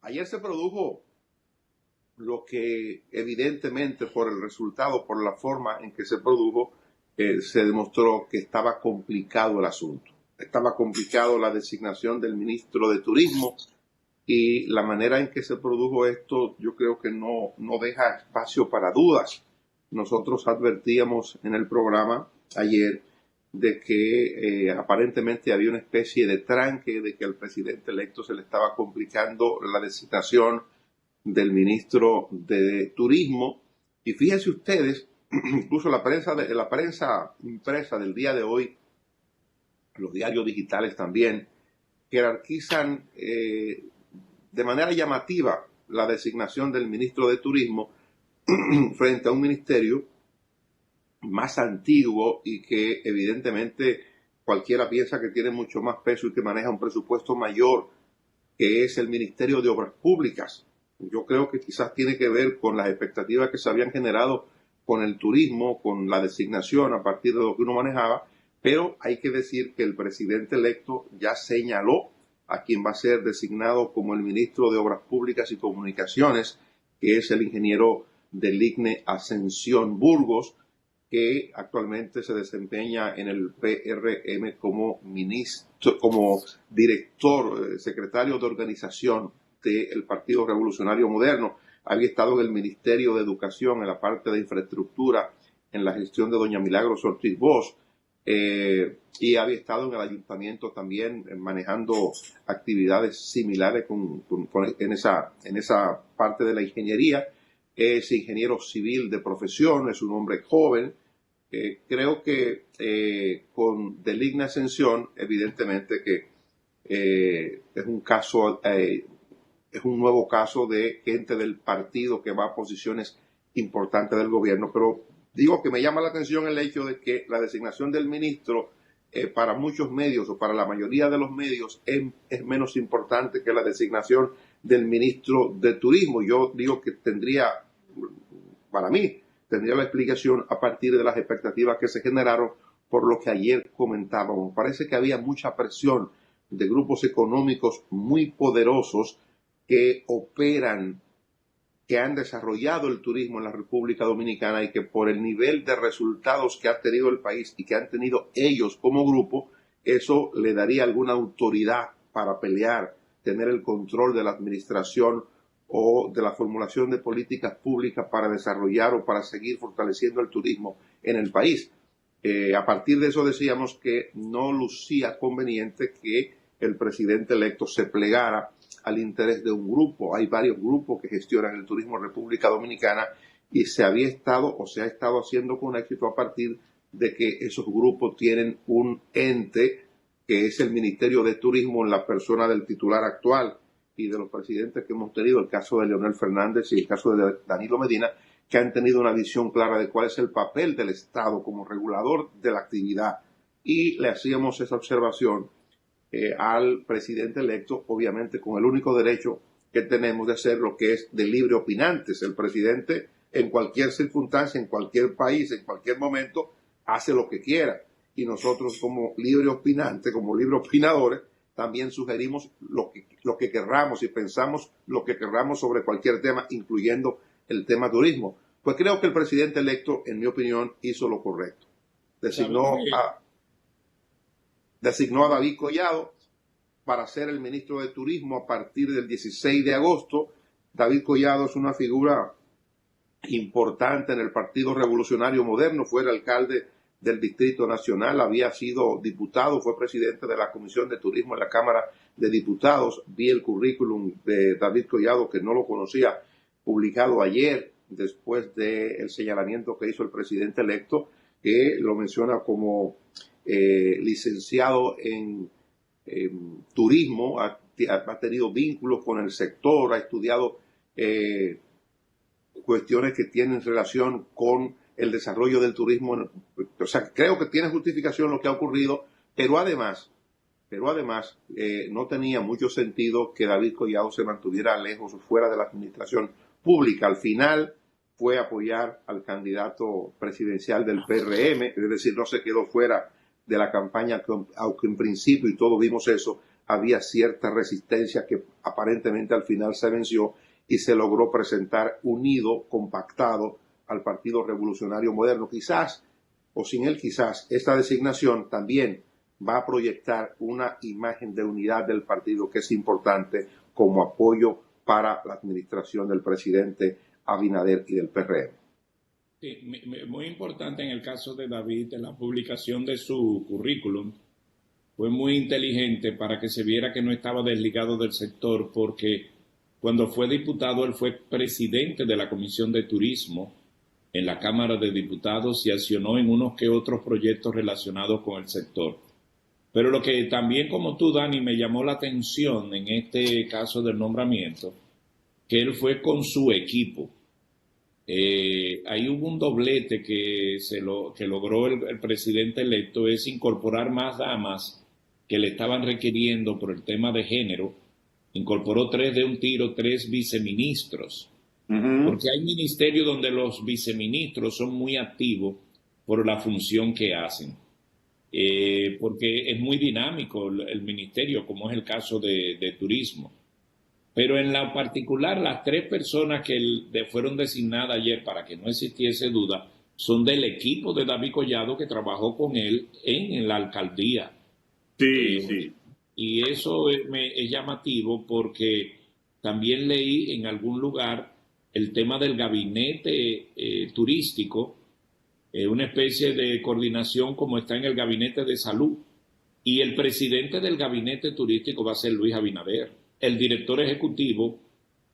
Ayer se produjo lo que evidentemente por el resultado, por la forma en que se produjo, se demostró que estaba complicado el asunto. Estaba complicado la designación del ministro de Turismo y la manera en que se produjo esto yo creo que no deja espacio para dudas. Nosotros advertíamos en el programa ayer de que aparentemente había una especie de tranque, de que al presidente electo se le estaba complicando la designación del ministro de Turismo. Y fíjense ustedes, incluso la prensa impresa del día de hoy, los diarios digitales también, jerarquizan de manera llamativa la designación del ministro de Turismo frente a un ministerio más antiguo y que evidentemente cualquiera piensa que tiene mucho más peso y que maneja un presupuesto mayor, que es el Ministerio de Obras Públicas. Yo creo que quizás tiene que ver con las expectativas que se habían generado con el turismo, con la designación a partir de lo que uno manejaba, pero hay que decir que el presidente electo ya señaló a quien va a ser designado como el ministro de Obras Públicas y Comunicaciones, que es el ingeniero del ICNE Ascensión Burgos, que actualmente se desempeña en el PRM como ministro, como director, secretario de organización del Partido Revolucionario Moderno. Había estado en el Ministerio de Educación, en la parte de infraestructura, en la gestión de doña Milagros Ortiz Bosch, y había estado en el ayuntamiento también manejando actividades similares en esa parte de la ingeniería. Es ingeniero civil de profesión, es un hombre joven. Creo que con del ICNE Ascensión, evidentemente que es un nuevo caso de gente del partido que va a posiciones importantes del gobierno, pero digo que me llama la atención el hecho de que la designación del ministro para muchos medios o para la mayoría de los medios es menos importante que la designación del ministro de Turismo. Yo digo que para mí, tendría la explicación a partir de las expectativas que se generaron por lo que ayer comentábamos. Parece que había mucha presión de grupos económicos muy poderosos que operan, que han desarrollado el turismo en la República Dominicana y que por el nivel de resultados que ha tenido el país y que han tenido ellos como grupo, eso le daría alguna autoridad para pelear, tener el control de la administración o de la formulación de políticas públicas para desarrollar o para seguir fortaleciendo el turismo en el país. A partir de eso decíamos que no lucía conveniente que el presidente electo se plegara al interés de un grupo. Hay varios grupos que gestionan el turismo en República Dominicana y se ha estado haciendo con éxito a partir de que esos grupos tienen un ente que es el Ministerio de Turismo en la persona del titular actual y de los presidentes que hemos tenido, el caso de Leonel Fernández y el caso de Danilo Medina, que han tenido una visión clara de cuál es el papel del Estado como regulador de la actividad. Y le hacíamos esa observación al presidente electo, obviamente con el único derecho que tenemos de hacer lo que es de libre opinantes. El presidente en cualquier circunstancia, en cualquier país, en cualquier momento, hace lo que quiera. Y nosotros como libre opinantes, como libre opinadores, también sugerimos lo que querramos y pensamos lo que querramos sobre cualquier tema, incluyendo el tema turismo. Pues creo que el presidente electo, en mi opinión, hizo lo correcto. Designó a David Collado para ser el ministro de Turismo a partir del 16 de agosto. David Collado es una figura importante en el Partido Revolucionario Moderno, fue el alcalde del Distrito Nacional, había sido diputado, fue presidente de la Comisión de Turismo en la Cámara de Diputados. Vi el currículum de David Collado, que no lo conocía, publicado ayer, después del señalamiento que hizo el presidente electo, que lo menciona como licenciado en turismo, ha tenido vínculos con el sector, ha estudiado cuestiones que tienen relación con el desarrollo del turismo. O sea, creo que tiene justificación lo que ha ocurrido, pero además no tenía mucho sentido que David Collado se mantuviera lejos o fuera de la administración pública. Al final fue apoyar al candidato presidencial del PRM, es decir, no se quedó fuera de la campaña, aunque en principio, y todos vimos eso, había cierta resistencia que aparentemente al final se venció y se logró presentar unido, compactado al Partido Revolucionario Moderno. Quizás, o sin él quizás, esta designación también va a proyectar una imagen de unidad del partido que es importante como apoyo para la administración del presidente Abinader y del PRM. Sí, muy importante en el caso de David, en la publicación de su currículum, fue muy inteligente para que se viera que no estaba desligado del sector, porque cuando fue diputado él fue presidente de la Comisión de Turismo en la Cámara de Diputados y accionó en unos que otros proyectos relacionados con el sector. Pero lo que también, como tú, Dani, me llamó la atención en este caso del nombramiento, que él fue con su equipo. Ahí hubo un doblete que logró el presidente electo, es incorporar más damas que le estaban requiriendo por el tema de género. Incorporó 3 de un tiro, 3 viceministros. Porque hay ministerios donde los viceministros son muy activos por la función que hacen. Porque es muy dinámico el ministerio, como es el caso de turismo. Pero en la particular, las 3 personas que fueron designadas ayer, para que no existiese duda, son del equipo de David Collado que trabajó con él en la alcaldía. Sí, sí. Y eso es llamativo porque también leí en algún lugar el tema del gabinete turístico, una especie de coordinación como está en el gabinete de salud. Y el presidente del gabinete turístico va a ser Luis Abinader. El director ejecutivo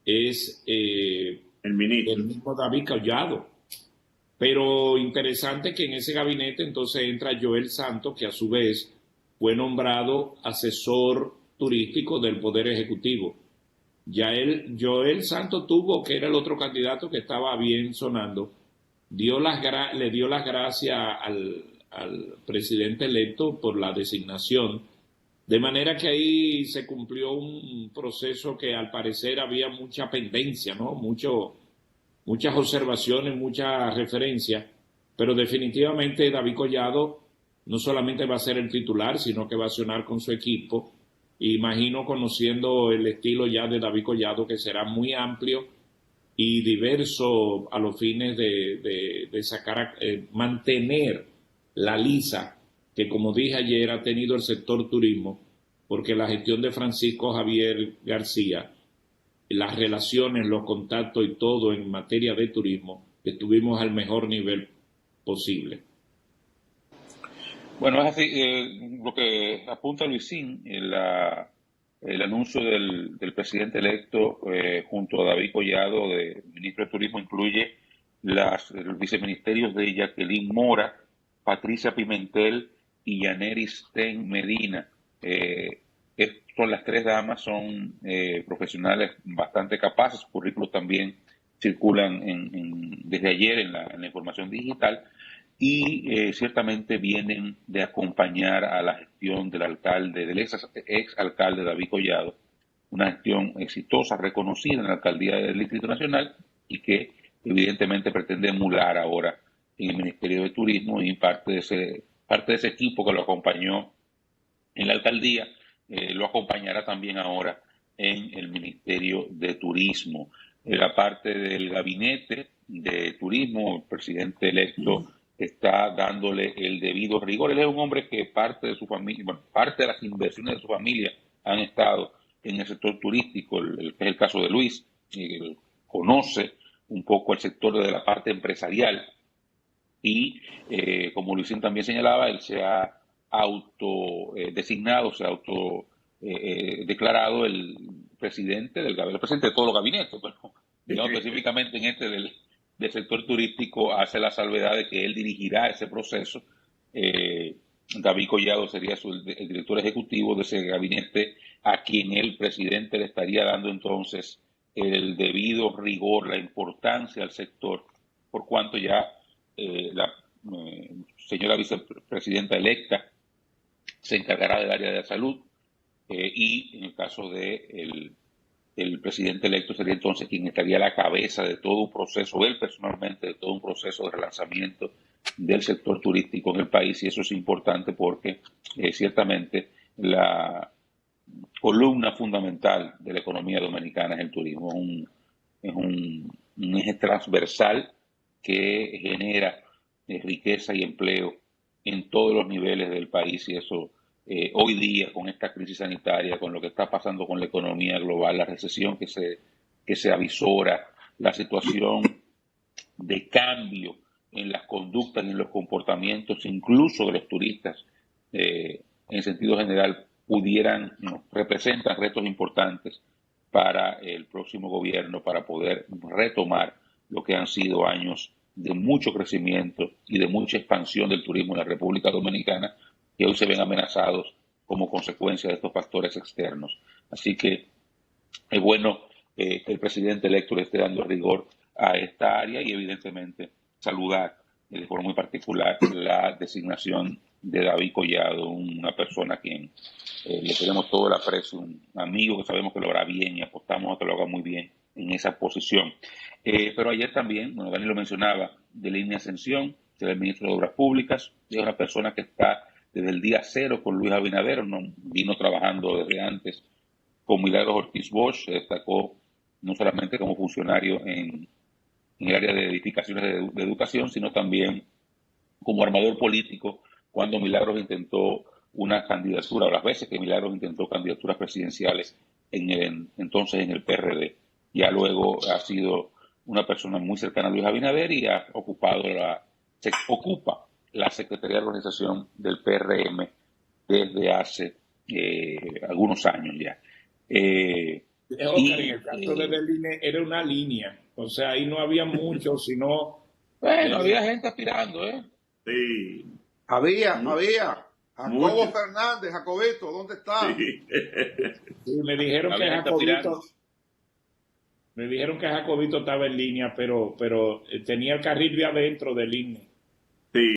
es El ministro. el mismo David Collado. Pero interesante que en ese gabinete entonces entra Joel Santos, que a su vez fue nombrado asesor turístico del Poder Ejecutivo. Joel Santos tuvo, que era el otro candidato que estaba bien sonando, le dio las gracias al presidente electo por la designación, de manera que ahí se cumplió un proceso que al parecer había mucha pendencia, ¿no? Muchas observaciones, muchas referencias, pero definitivamente David Collado no solamente va a ser el titular, sino que va a accionar con su equipo. Imagino, conociendo el estilo ya de David Collado, que será muy amplio y diverso a los fines de sacar, mantener la lisa que, como dije ayer, ha tenido el sector turismo, porque la gestión de Francisco Javier García, las relaciones, los contactos y todo en materia de turismo, estuvimos al mejor nivel posible. Bueno, es así, lo que apunta Luisín, el anuncio del presidente electo junto a David Collado, de ministro de Turismo, incluye los viceministerios de Jacqueline Mora, Patricia Pimentel y Yaneris Ten Medina. Son las 3 damas, son profesionales bastante capaces, sus currículos también circulan desde ayer en la información digital. Y ciertamente vienen de acompañar a la gestión del alcalde, del ex alcalde David Collado, una gestión exitosa, reconocida en la alcaldía del Distrito Nacional y que evidentemente pretende emular ahora en el Ministerio de Turismo, y parte de ese equipo que lo acompañó en la alcaldía lo acompañará también ahora en el Ministerio de Turismo. La parte del gabinete de turismo, el presidente electo está dándole el debido rigor. Él es un hombre que parte de su familia, bueno, parte de las inversiones de su familia han estado en el sector turístico, que es el caso de Luis. Él conoce un poco el sector de la parte empresarial y, como Luisín también señalaba, él se ha autodesignado, se ha declarado el presidente del gabinete, el presidente de todos los gabinetes, bueno, digamos específicamente en este del sector turístico, hace la salvedad de que él dirigirá ese proceso. David Collado sería el director ejecutivo de ese gabinete, a quien el presidente le estaría dando entonces el debido rigor, la importancia al sector, por cuanto ya la señora vicepresidenta electa se encargará del área de la salud, y en el caso de el presidente electo sería entonces quien estaría a la cabeza de todo un proceso, él personalmente, de todo un proceso de relanzamiento del sector turístico en el país. Y eso es importante porque ciertamente columna fundamental de la economía dominicana es el turismo. Un eje transversal que genera riqueza y empleo en todos los niveles del país, y eso hoy día, con esta crisis sanitaria, con lo que está pasando con la economía global, la recesión que se avisora, la situación de cambio en las conductas y en los comportamientos, incluso de los turistas, en sentido general, representan retos importantes para el próximo gobierno, para poder retomar lo que han sido años de mucho crecimiento y de mucha expansión del turismo en la República Dominicana, que hoy se ven amenazados como consecuencia de estos factores externos. Así que es bueno que el presidente electo le esté dando rigor a esta área, y evidentemente saludar de forma muy particular la designación de David Collado, una persona a quien le tenemos todo el aprecio, un amigo que sabemos que lo hará bien y apostamos a que lo haga muy bien en esa posición. Pero ayer también, bueno, Dani lo mencionaba, de Línea Ascensión, que es el ministro de Obras Públicas, es una persona que está desde el día cero con Luis Abinader, no vino trabajando desde antes con Milagros Ortiz Bosch, se destacó no solamente como funcionario en el área de edificaciones de educación, sino también como armador político cuando Milagros intentó una candidatura, o las veces que Milagros intentó candidaturas presidenciales entonces en el PRD. Ya luego ha sido una persona muy cercana a Luis Abinader y ha ocupado ocupa la Secretaría de Organización del PRM desde hace algunos años ya. Oscar, en el caso de Beline era una línea, o sea, ahí no había mucho, sino... Bueno, había gente aspirando, ¿eh? Sí. Había. Jacobo Mucho. Fernández, Jacobito, ¿dónde está? Sí. Sí, me dijeron que Había gente Jacobito... aspirando. Me dijeron que Jacobito estaba en línea, pero tenía el carril de adentro de línea.